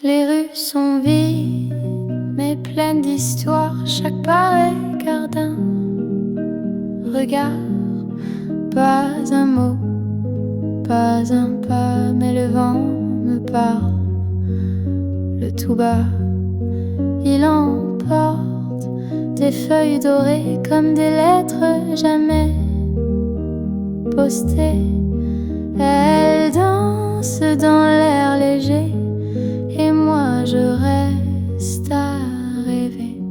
Les rues sont vides, mais pleines d'histoires. Chaque pas est gardien. Regard, pas un mot, pas un pas, mais le vent me parle. Le tout bas, il emporte des feuilles dorées comme des lettres jamais postées. Elle danse dans l'air léger et moi je reste à rêver.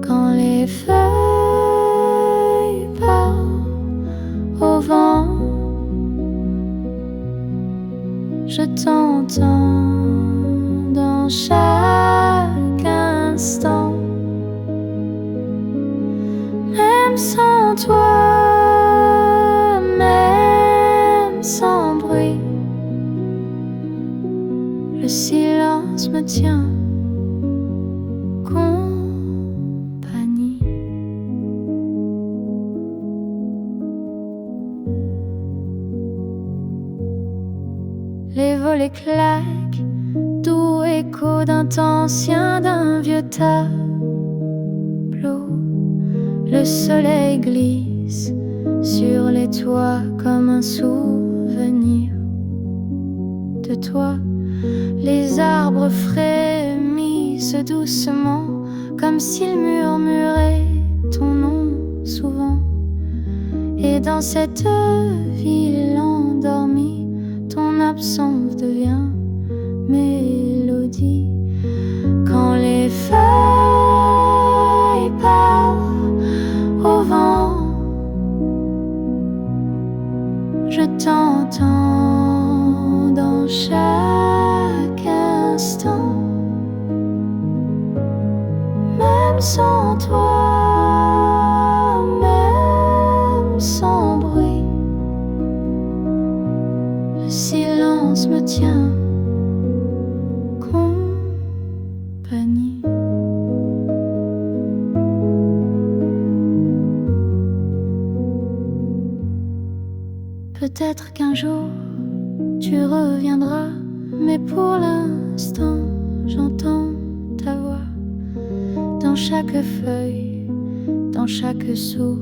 Quand les feuilles partent au vent, je t'entends dans chaque instant. Même sans toi, même sans bruit, le silence me tient compagnie. Les volets claquent, doux écho d'un temps ancien, d'un vieux tableau. Le soleil glisse sur les toits comme un souvenir de toi. Les arbres frémissent doucement comme s'ils murmuraient ton nom souvent. Et dans cette ville endormie, ton absence devient mélodie. Quand les feuilles parlent au vent, je t'entends dans chaque instant. Même sans toi, même sans bruit, le silence me tient compagnie. Peut-être qu'un jour tu reviendras, mais pour l'instant j'entends ta voix dans chaque feuille, dans chaque souffle.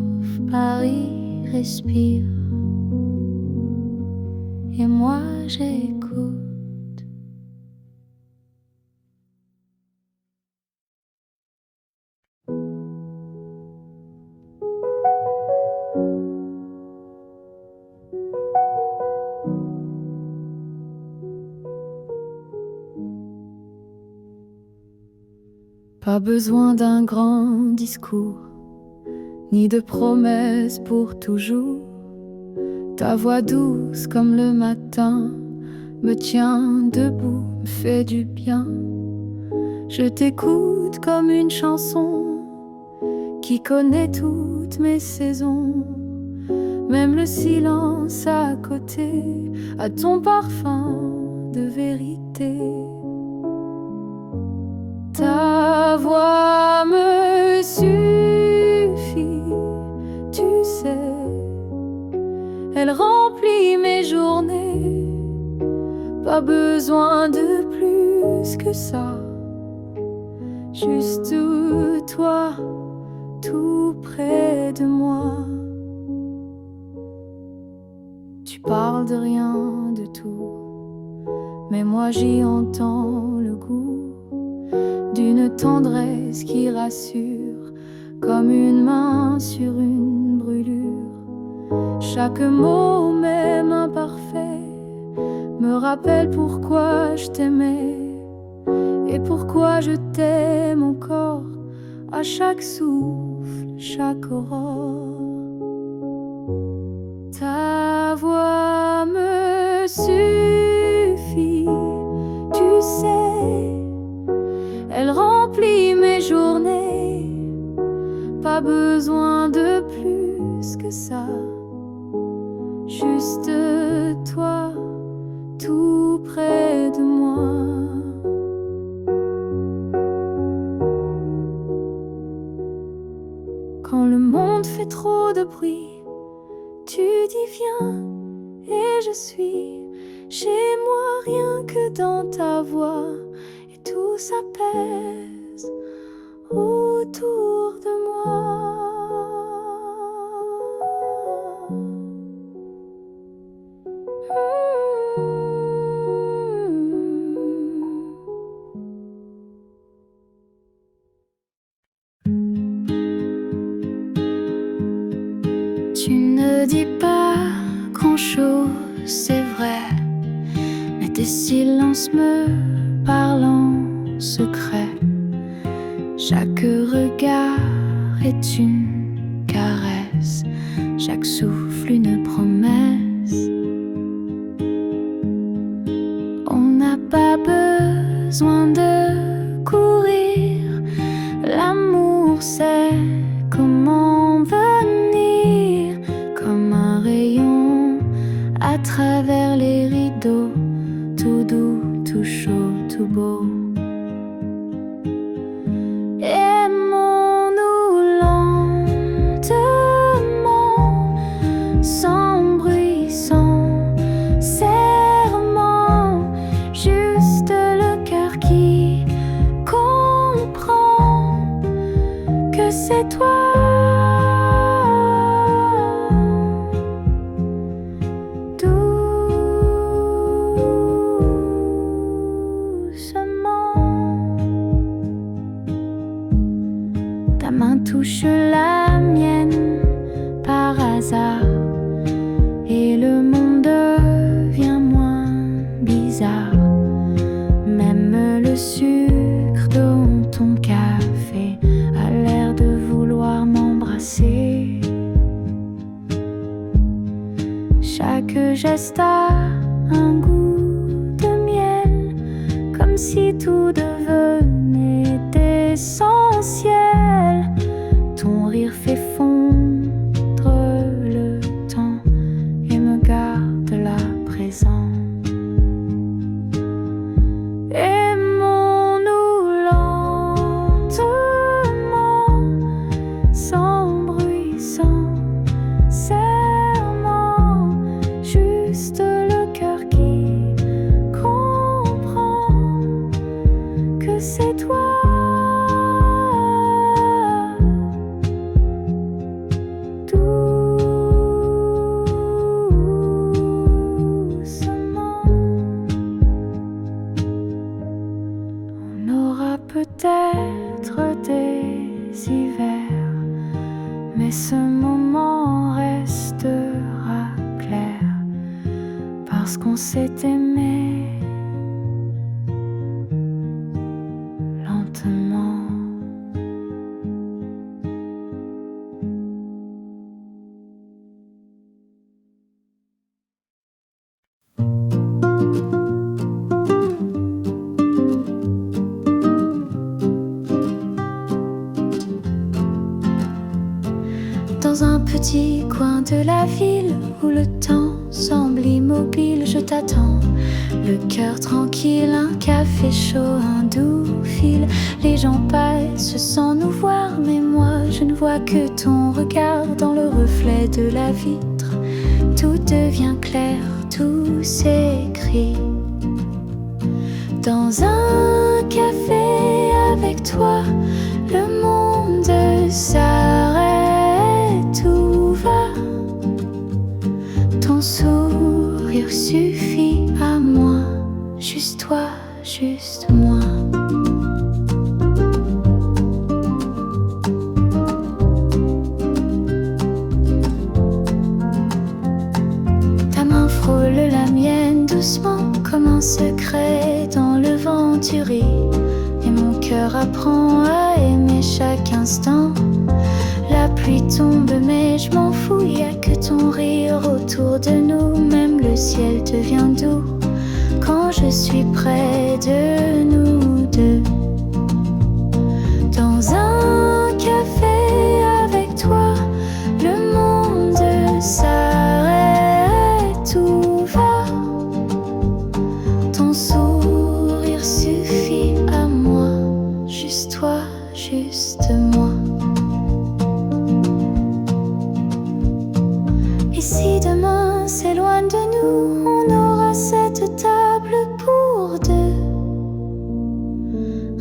Paris respire et moi j'écoute. Pas besoin d'un grand discours, ni de promesses pour toujours. Ta voix douce comme le matin me tient debout, me fait du bien. Je t'écoute comme une chanson qui connaît toutes mes saisons. Même le silence à côté a ton parfum de vérité. Ta voix me suffit, tu sais. Elle remplit mes journées. Pas besoin de plus que ça. Juste toi, tout près de moi. Tu parles de rien, de tout, mais moi j'y entends le goût d'une tendresse qui rassure, comme une main sur une brûlure. Chaque mot, même imparfait, me rappelle pourquoi je t'aimais et pourquoi je t'aime encore à chaque souffle, chaque aurore. Ta voix me suffit, tu sais. Elle remplit mes journées. Pas besoin de plus que ça. Juste toi, tout près de moi. Quand le monde fait trop de bruit, tu dis viens et je suis chez moi rien que dans ta voix, et tout s'apaise autour de moi. Tu ne dis pas grand-chose, c'est vrai, mais tes silences me parlent en secret. Chaque regard est une caresse, chaque souffle une promesse. On n'a pas besoin de courir, l'amour sait comment venir, comme un rayon à travers les rideaux, tout doux, tout chaud, tout beau. Aimons-nous lentement, sans bruit, sans serment, juste le cœur qui comprend que c'est toi. Ta main touche la mienne par hasard et le monde devient moins bizarre. Même le sucre dans ton café a l'air de vouloir m'embrasser. Chaque geste a un goût de miel, comme si tout devenait essentiel. Ton rire fait fondre le temps et me garde là présent. Aimons-nous lentement, sans bruit, sans serment, juste le cœur qui comprend que c'est toi. Peut-être des hivers, mais ce moment restera clair, parce qu'on s'est aimé lentement. Dans un petit coin de la ville où le temps semble immobile, je t'attends, le cœur tranquille, un café chaud, un doux fil. Les gens passent sans nous voir, mais moi je ne vois que ton regard dans le reflet de la vitre. Tout devient clair, tout s'écrit. Dans un café avec toi, le monde s'arrête. Tout va, ton sourire suffit à moi, juste toi, juste moi. Ta main frôle la mienne doucement, comme un secret dans le vent tu ris, et mon cœur apprend à aimer chaque instant. La pluie tombe mais je m'en fous, y a que ton rire autour de nous. Même le ciel devient doux quand je suis près de nous deux. Dans un café avec toi, le monde s'arrête, tout va. Ton sourire suffit à moi, juste toi, juste moi. Si demain s'éloigne de nous, on aura cette table pour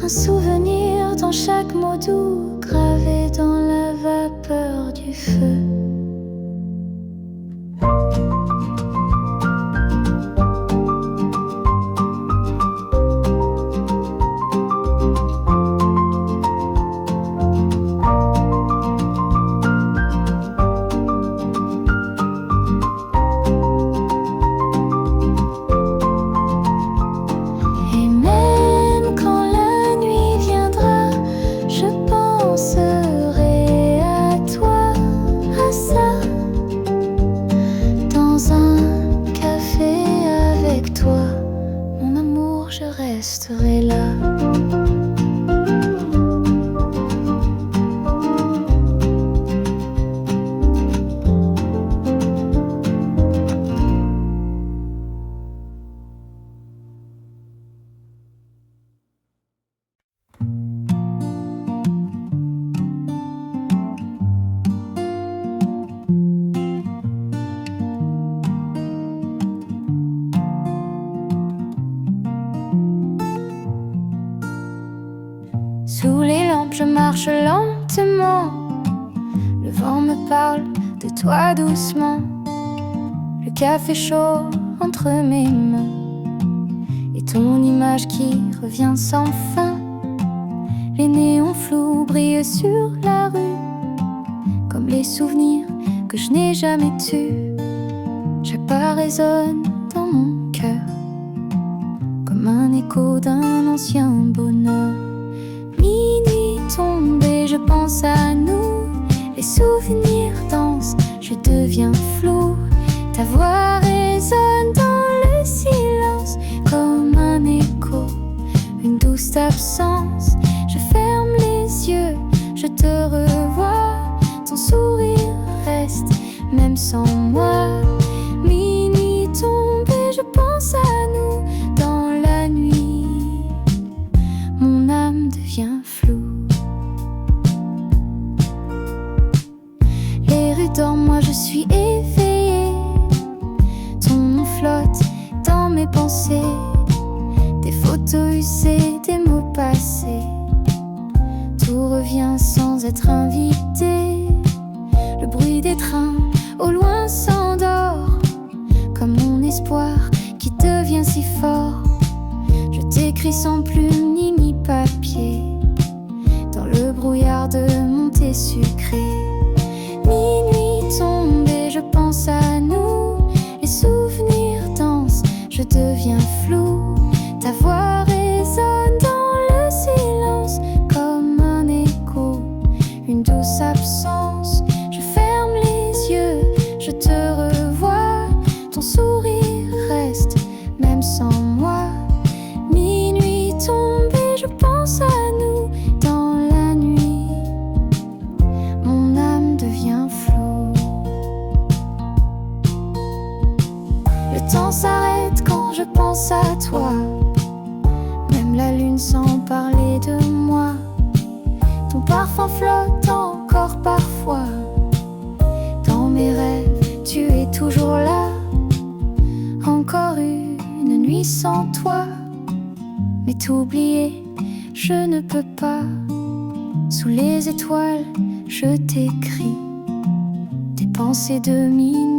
Un souvenir dans chaque mot doux, gravé dans la vapeur du feu. Je resterai là. Sous les lampes, je marche lentement. Le vent me parle de toi doucement. Le café chaud entre mes mains et ton image qui revient sans fin. Les néons flous brillent sur la rue, comme les souvenirs que je n'ai jamais tus. Chaque pas résonne dans mon cœur, comme un écho d'un ancien bonheur. Minuit tombé, je pense à nous. Les souvenirs dansent, je deviens flou. Ta voix résonne dans le silence, comme un écho, une douce absence. Je ferme les yeux, je te revois. Ton sourire reste, même sans moi. Minuit tombé, je pense à nous. Dans la nuit, mon âme devient floue. Les rues dorment, moi je suis éveillée. Ton nom flotte dans mes pensées. Des photos usées, des mots passés. Tout revient sans être invité. Le bruit des trains au loin s'endort, comme mon espoir qui devient si fort. Je t'écris sans plume ni papier, dans le brouillard de mon thé sucré. Minuit tombé, je pense à nous. Les souvenirs dansent, je deviens flou. Ta voix résonne dans le silence, comme un écho, une douce absence. Je ferme les yeux, je te revois. Ton sourire reste, même sans moi. Minuit tombé, je pense à nous. Dans la nuit, mon âme devient floue. Le temps s'arrête quand je pense à toi. Même la lune sans parler de moi. Ton parfum flotte encore parfois. Dans mes rêves, tu es toujours là. Encore une nuit sans toi. Mais t'oublier, je ne peux pas. Sous les étoiles, je t'écris des pensées de minuit.